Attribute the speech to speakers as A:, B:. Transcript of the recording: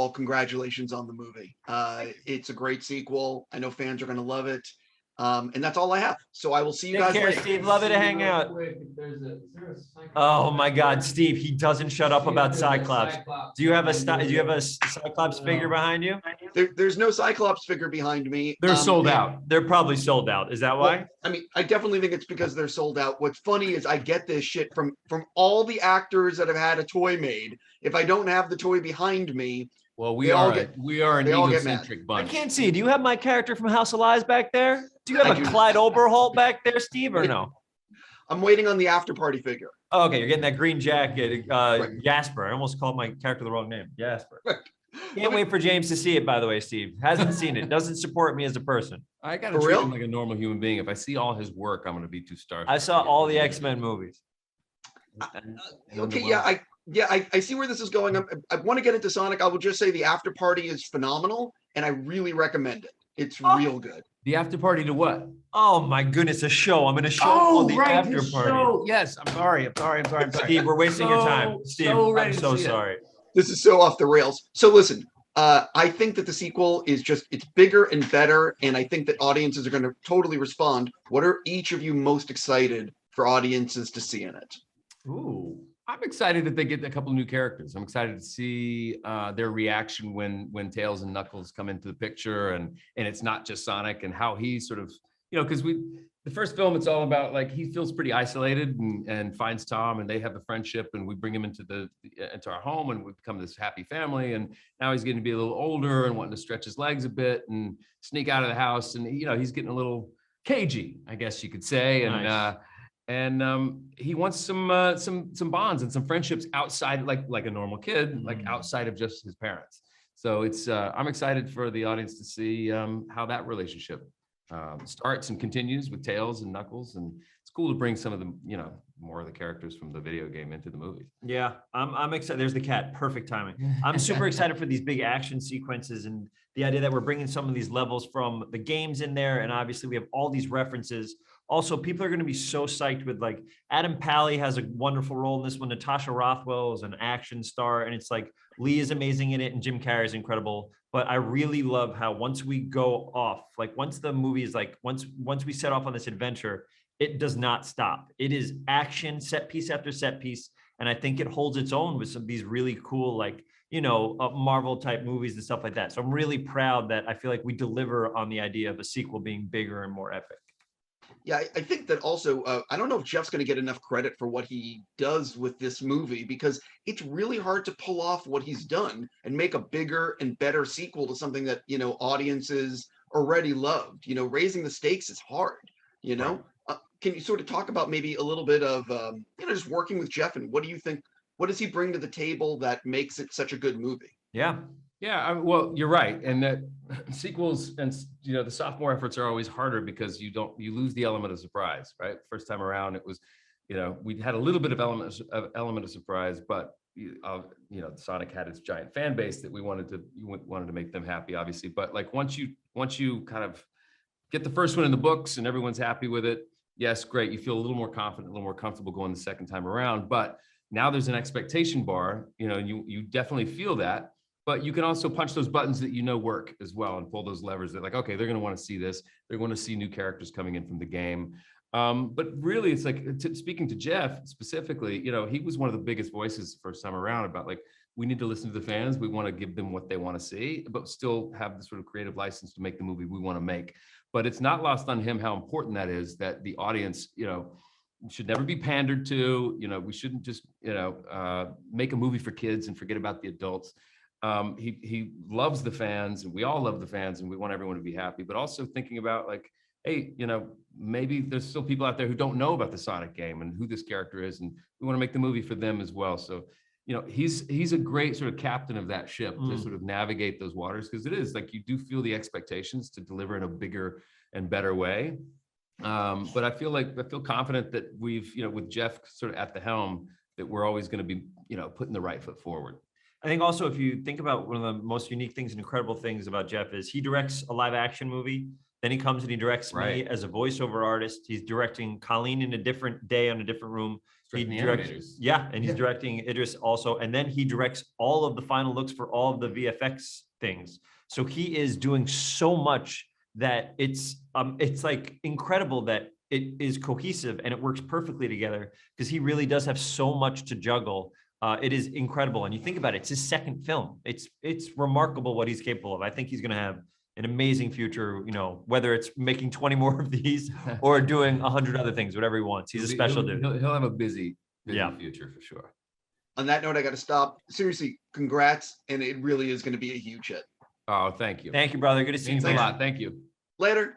A: all, congratulations on the movie. It's a great sequel. I know fans are going to love it. And that's all I have. So I will see you
B: Take
A: guys
B: care,
A: later.
B: Steve. Love it to hang out. Oh my God, Steve, he doesn't shut up about Cyclops. Do you have a Cyclops figure behind you?
A: There's no Cyclops figure behind me.
B: They're sold out. They're probably sold out. Is that why?
A: Well, I mean, I definitely think it's because they're sold out. What's funny is I get this shit from all the actors that have had a toy made. If I don't have the toy behind me,
C: well, we are an egocentric bunch.
B: I can't see. Do you have my character from House of Lies back there? Do you have a Clyde Oberholt back there, Steve, or no?
A: I'm waiting on the after party figure.
B: Oh, okay, you're getting that green jacket, Jasper. I almost called my character the wrong name, Jasper.
A: Right.
B: Can't wait for James to see it, by the way, Steve. Hasn't seen it. Doesn't support me as a person.
C: I got to treat him like a normal human being. If I see all his work, I'm going to be too starstruck.
B: I saw all the X-Men movies.
A: Okay, yeah, I see where this is going. I want to get into Sonic. I will just say the after party is phenomenal, and I really recommend it. It's real good.
C: The after party to what?
B: Oh my goodness, a show. I'm going to show the after party.
C: Show. Yes, I'm sorry.
B: Steve, we're wasting your time. Steve, I'm so sorry.
A: This is so off the rails. So listen, I think that the sequel is it's bigger and better, and I think that audiences are going to totally respond. What are each of you most excited for audiences to see in it?
C: Ooh, I'm excited that they get a couple of new characters. I'm excited to see their reaction when Tails and Knuckles come into the picture, and it's not just Sonic, and how he sort of, because the first film, it's all about like he feels pretty isolated and finds Tom, and they have a friendship, and we bring him into our home, and we become this happy family. And now he's getting to be a little older and wanting to stretch his legs a bit and sneak out of the house, and he's getting a little cagey, I guess you could say, and. Nice. He wants some bonds and some friendships outside, like a normal kid, like outside of just his parents. So it's I'm excited for the audience to see how that relationship starts and continues with Tails and Knuckles, and it's cool to bring some of the more of the characters from the video game into the movie.
B: Yeah, I'm excited. There's the cat. Perfect timing. I'm super excited for these big action sequences and the idea that we're bringing some of these levels from the games in there, and obviously we have all these references. Also, people are going to be so psyched with like Adam Pally has a wonderful role in this one. Natasha Rothwell is an action star, and it's like Lee is amazing in it, and Jim Carrey is incredible. But I really love how once we go off, like once the movie is like once we set off on this adventure, it does not stop. It is action, set piece after set piece, and I think it holds its own with some of these really cool like Marvel type movies and stuff like that. So I'm really proud that I feel like we deliver on the idea of a sequel being bigger and more epic.
A: Yeah, I think that also, I don't know if Jeff's going to get enough credit for what he does with this movie, because it's really hard to pull off what he's done and make a bigger and better sequel to something that, audiences already loved. Raising the stakes is hard, Right. Can you sort of talk about maybe a little bit of, just working with Jeff, and what do you think, what does he bring to the table that makes it such a good movie?
C: Yeah, well, you're right, and that sequels and the sophomore efforts are always harder because you lose the element of surprise, right? First time around, it was, we had a little bit of element of surprise, but Sonic had its giant fan base that we wanted to make them happy, obviously. But like once you kind of get the first one in the books and everyone's happy with it, yes, great. You feel a little more confident, a little more comfortable going the second time around. But now there's an expectation bar, you definitely feel that. But you can also punch those buttons that work as well and pull those levers that like, okay, they're going to want to see this. They're going to see new characters coming in from the game. But really, it's like, speaking to Jeff specifically, he was one of the biggest voices first time around about like, we need to listen to the fans. We want to give them what they want to see, but still have the sort of creative license to make the movie we want to make. But it's not lost on him how important that is, that the audience, should never be pandered to. We shouldn't just, make a movie for kids and forget about the adults. He loves the fans, and we all love the fans, and we want everyone to be happy, but also thinking about like, hey, maybe there's still people out there who don't know about the Sonic game and who this character is, and we want to make the movie for them as well. So, he's a great sort of captain of that ship to sort of navigate those waters, because it is like you do feel the expectations to deliver in a bigger and better way. But I feel confident that we've, with Jeff sort of at the helm, that we're always going to be, putting the right foot forward.
B: I think also, if you think about one of the most unique things and incredible things about Jeff is he directs a live action movie. Then he comes and he directs me as a voiceover artist. He's directing Colleen in a different day on a different room. He
C: the
B: directs,
C: animators.
B: yeah, and he's
C: Yeah.
B: directing Idris also, and then he directs all of the final looks for all of the VFX things. So he is doing so much that it's like incredible that it is cohesive and it works perfectly together because he really does have so much to juggle. It is incredible, and you think about it, it's his second film. It's remarkable what he's capable of. I think he's going to have an amazing future, you know, whether it's making 20 more of these or doing 100 other things, whatever he wants. He's a special dude.
C: He'll have a busy
B: Yeah.
C: future for sure.
A: On that note, I got to stop. Seriously, congrats, and it really is going to be a huge hit.
C: Oh, thank you.
B: Thank you, brother. Good to see you.
C: Means a
B: man.
C: lot. Thank you.
A: Later.